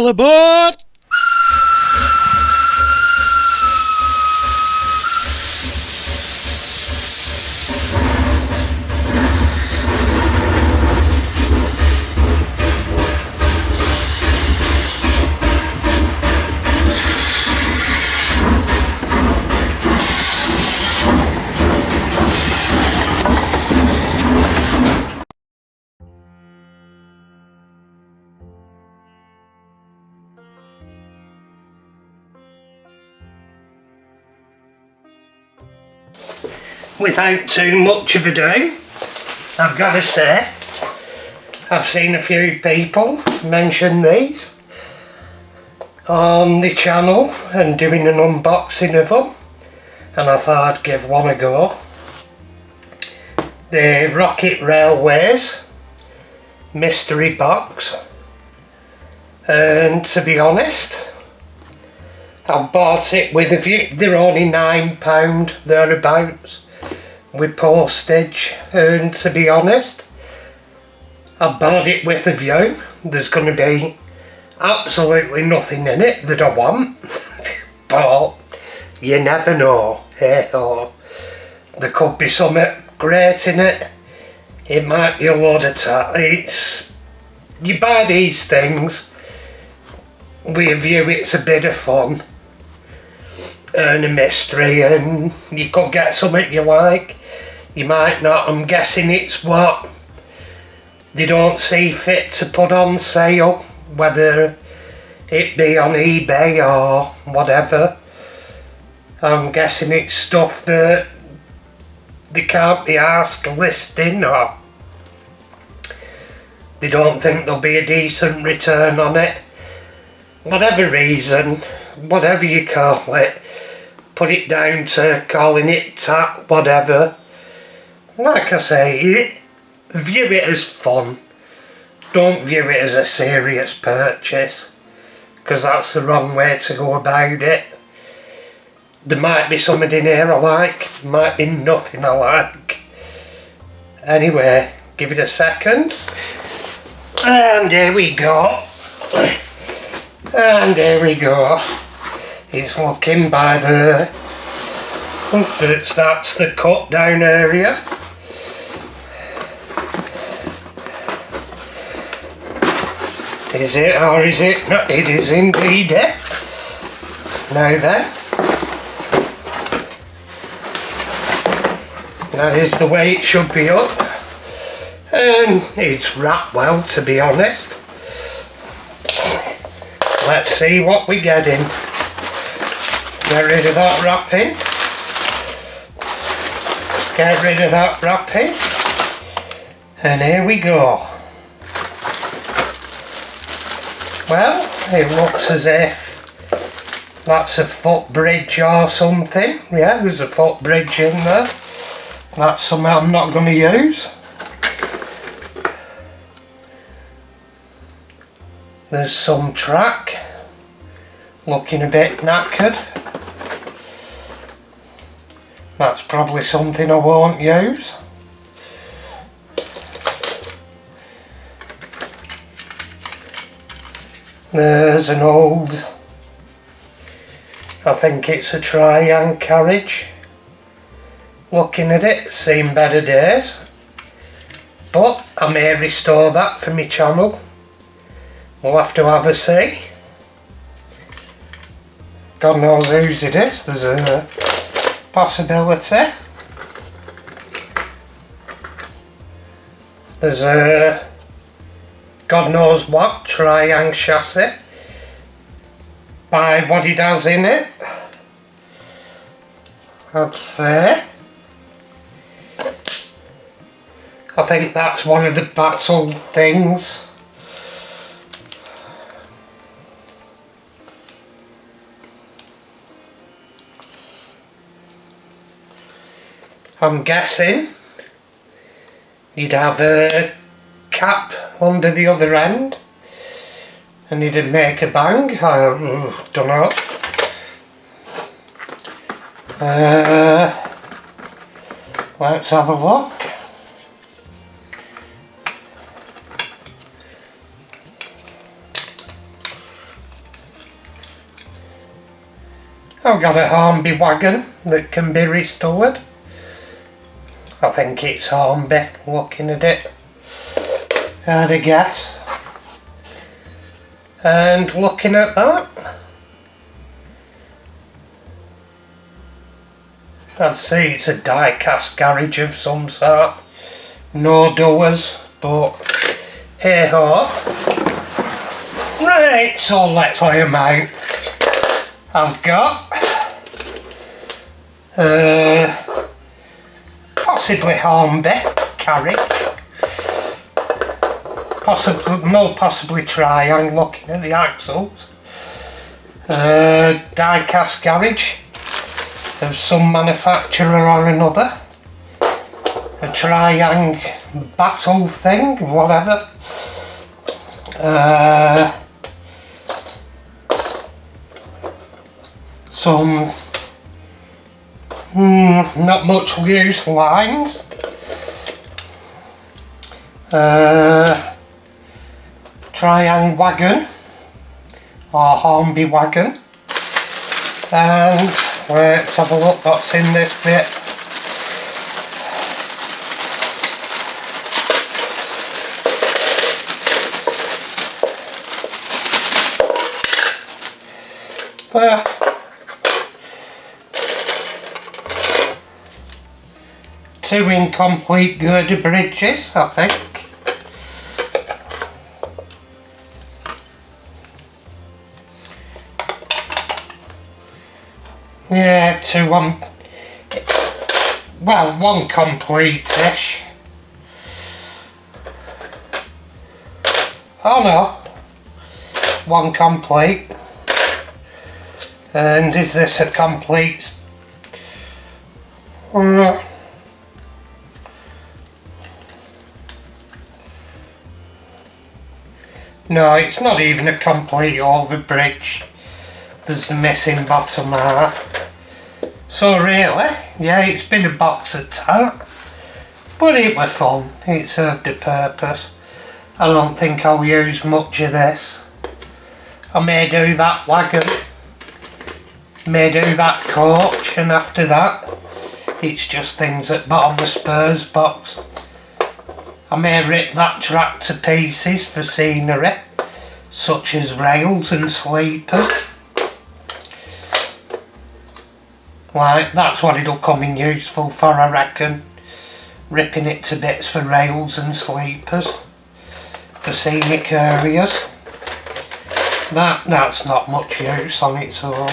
All aboard! Without too much of ado, I've got to say, I've seen a few people mention these on the channel and doing an unboxing of them, and I thought I'd give one a go. The Rocket Railways mystery box, and to be honest, I bought it with a view. They're only £9 thereabouts with postage, and to be honest, I bought it with a view there's going to be absolutely nothing in it that I want, but you never know. Hey ho, there could be something great in it. It might be a load of you buy these things with a view it's a bit of fun and a mystery, and you could get something you like, you might not. I'm guessing it's what they don't see fit to put on sale, whether it be on eBay or whatever. I'm guessing it's stuff that they can't be asked listing, or they don't think there'll be a decent return on it. Whatever reason, whatever you call it, put it down to calling it tap, whatever. Like I say, view it as fun. Don't view it as a serious purchase, because that's the wrong way to go about it. There might be something in here I like, might be nothing I like. Anyway, give it a second. And here we go. And here we go. It's looking by the... that's the cut down area. Is it, or is it not? It is indeed it. Now then, that is the way it should be up, and it's wrapped well, to be honest. Let's see what we get in. Get rid of that wrapping. Get rid of that wrapping. And here we go. Well, it looks as if that's a footbridge or something. Yeah, there's a footbridge in there. That's something I'm not going to use. There's some track. Looking a bit knackered. That's probably something I won't use. There's an old, I think it's a Triang carriage. Looking at it, seen better days. But I may restore that for my channel. We'll have to have a see. God knows whose it is, there's a possibility. There's a God knows what Triang chassis by what it has in it. I'd say. I think that's one of the battle things. I'm guessing you'd have a cap under the other end and it'd make a bang. I don't know. Let's have a look. I've got a Hornby wagon that can be restored. I think it's Hornby, looking at it, I'd guess. And looking at that, I'd say it's a die-cast garage of some sort. No doors, but hey ho. Right, so let's lay them out. I've got possibly Hornby carriage, possibly Triangle, looking at the axles, die-cast garage of some manufacturer or another, a Triangle battle thing, whatever, some not much use lines, Triangle wagon or Hornby wagon, and let's have a look what's in this bit. Two incomplete girder bridges, I think. Yeah, one complete-ish. Oh no, one complete. And is this a complete? No, it's not even a complete overbridge. There's the missing bottom half. So really, yeah, it's been a box of tat, but it was fun. It served a purpose. I don't think I'll use much of this. I may do that wagon, may do that coach, and after that, it's just things at bottom of Spurs box. I may rip that track to pieces for scenery, such as rails and sleepers. Like, that's what it'll come in useful for, I reckon. Ripping it to bits for rails and sleepers, for scenic areas. That's not much use on its own.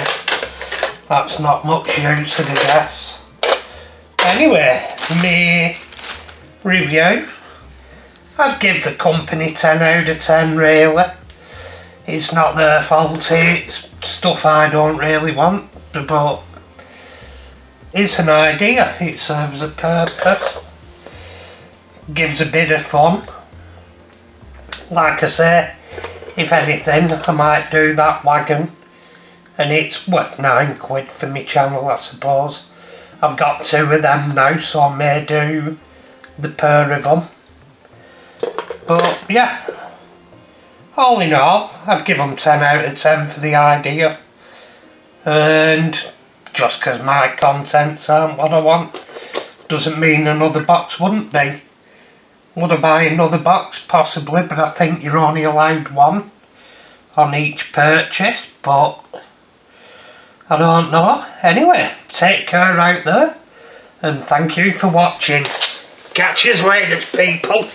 That's not much use, I guess. Anyway, me review. I'd give the company 10 out of 10 really. It's not their fault, it's stuff I don't really want, but it's an idea, it serves a purpose, gives a bit of fun. Like I say, if anything, I might do that wagon, and it's worth £9 for my channel, I suppose. I've got 2 of them now, so I may do the pair of them. But yeah, all in all, I'd give them 10 out of 10 for the idea. And just because my contents aren't what I want, doesn't mean another box wouldn't be. Would I buy another box? Possibly, but I think you're only allowed 1 on each purchase, but I don't know. Anyway, take care out there, and thank you for watching. Catch yous later, people.